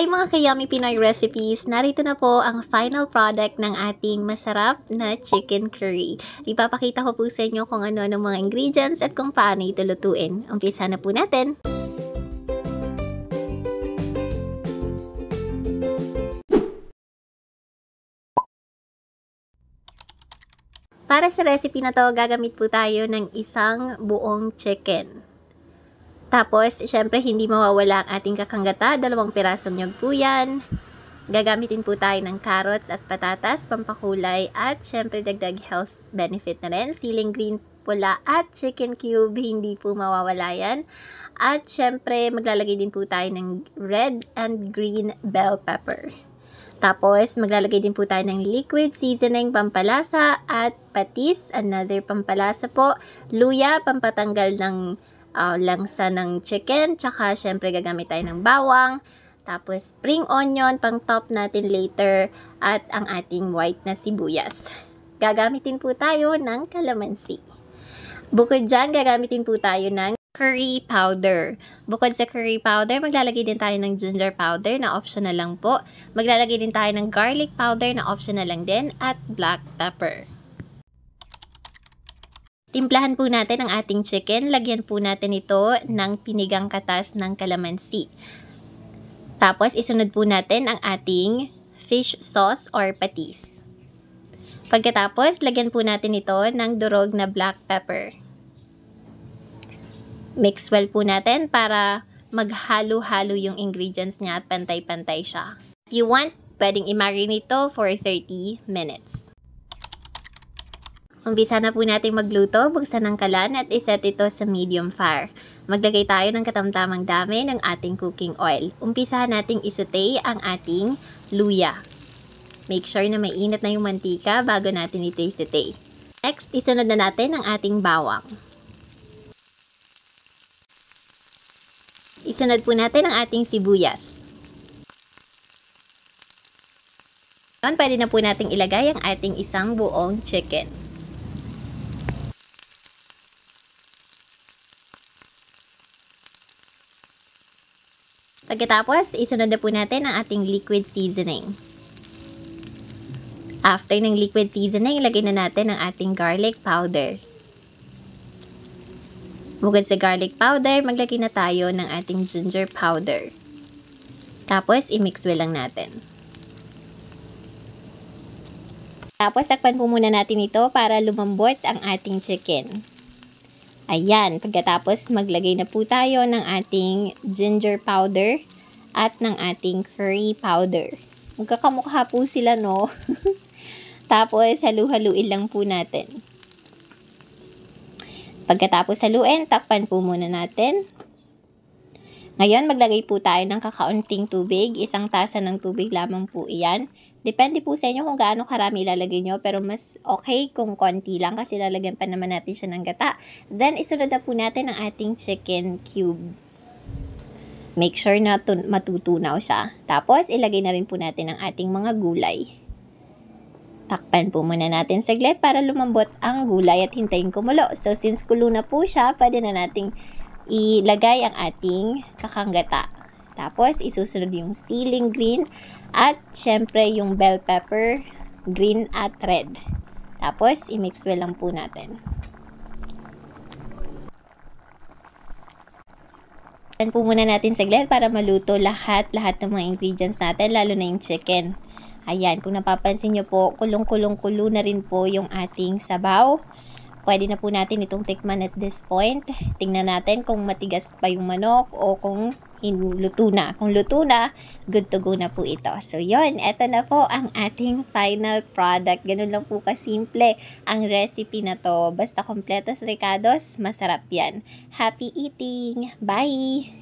Ay mga ka-yummy Pinoy recipes, narito na po ang final product ng ating masarap na chicken curry. Ipapakita ko po sa inyo kung ano ang mga ingredients at kung paano ito lutuin. Umpisa na po natin! Para sa recipe na to, gagamit po tayo ng isang buong chicken. Tapos, syempre, hindi mawawala ang ating kakanggata. 2 pirasong nyog po yan. Gagamitin po tayo ng carrots at patatas, pampakulay, at syempre, dagdag health benefit na rin. Siling green, pula, at chicken cube, hindi po mawawala yan. At syempre, maglalagay din po tayo ng red and green bell pepper. Tapos, maglalagay din po tayo ng liquid seasoning, pampalasa, at patis, another pampalasa po. Luya, pampatanggal ng langsa ng chicken, tsaka syempre gagamit tayo ng bawang, tapos spring onion, pang top natin later, at ang ating white na sibuyas. Gagamitin po tayo ng calamansi. Bukod dyan, gagamitin po tayo ng curry powder. Bukod sa curry powder, maglalagay din tayo ng ginger powder na optional lang po. Maglalagay din tayo ng garlic powder na optional lang din, at black pepper. Timplahan po natin ang ating chicken. Lagyan po natin ito ng pinigang katas ng calamansi. Tapos, isunod po natin ang ating fish sauce or patis. Pagkatapos, lagyan po natin ito ng durog na black pepper. Mix well po natin para maghalo-halo yung ingredients niya at pantay-pantay siya. If you want, pwedeng i-marinate ito for 30 minutes. Umpisa na po natin magluto, buksan ang kalan at iset ito sa medium fire. Maglagay tayo ng katamtamang dami ng ating cooking oil. Umpisahan nating isaute ang ating luya. Make sure na mainit na yung mantika bago natin ito isaute. Next, isunod na natin ang ating bawang. Isunod po natin ang ating sibuyas. Ngayon, pwede na po nating ilagay ang ating isang buong chicken. Pagkatapos, isunod na po natin ang ating liquid seasoning. After ng liquid seasoning, ilagay na natin ang ating garlic powder. Bukod sa garlic powder, maglagay na tayo ng ating ginger powder. Tapos, i-mix well lang natin. Tapos, takpan po muna natin ito para lumambot ang ating chicken. Ayan, pagkatapos maglagay na po tayo ng ating ginger powder at ng ating curry powder. Magkakamukha po sila, no? Tapos, halu-haluin lang po natin. Pagkatapos haluin, takpan po muna natin. Ngayon, maglagay po tayo ng kakaunting tubig. 1 tasa ng tubig lamang po iyan. Depende po sa inyo kung gaano karami ilalagay nyo, pero mas okay kung konti lang kasi lalagyan pa naman natin siya ng gata. Then, isunod na po natin ang ating chicken cube. Make sure na matutunaw siya. Tapos, ilagay na rin po natin ang ating mga gulay. Takpan po muna natin saglit para lumambot ang gulay at hintayin kumulo. So, since kulo na po siya, pwede na nating ilagay ang ating kakanggata. Tapos, isusunod yung siling green at syempre yung bell pepper, green at red. Tapos, i-mix well lang po natin. Takpan po muna natin saglit para maluto lahat ng mga ingredients natin, lalo na yung chicken. Ayan, kung napapansin nyo po, kulong-kulong-kulo na rin po yung ating sabaw. Pwede na po natin itong tikman at this point. Tingnan natin kung matigas pa yung manok o kung luto na. Kung luto na, good to go na po ito. So, yun. Ito na po ang ating final product. Ganun lang po kasimple ang recipe na to. Basta kompletos ricados, masarap yan. Happy eating! Bye!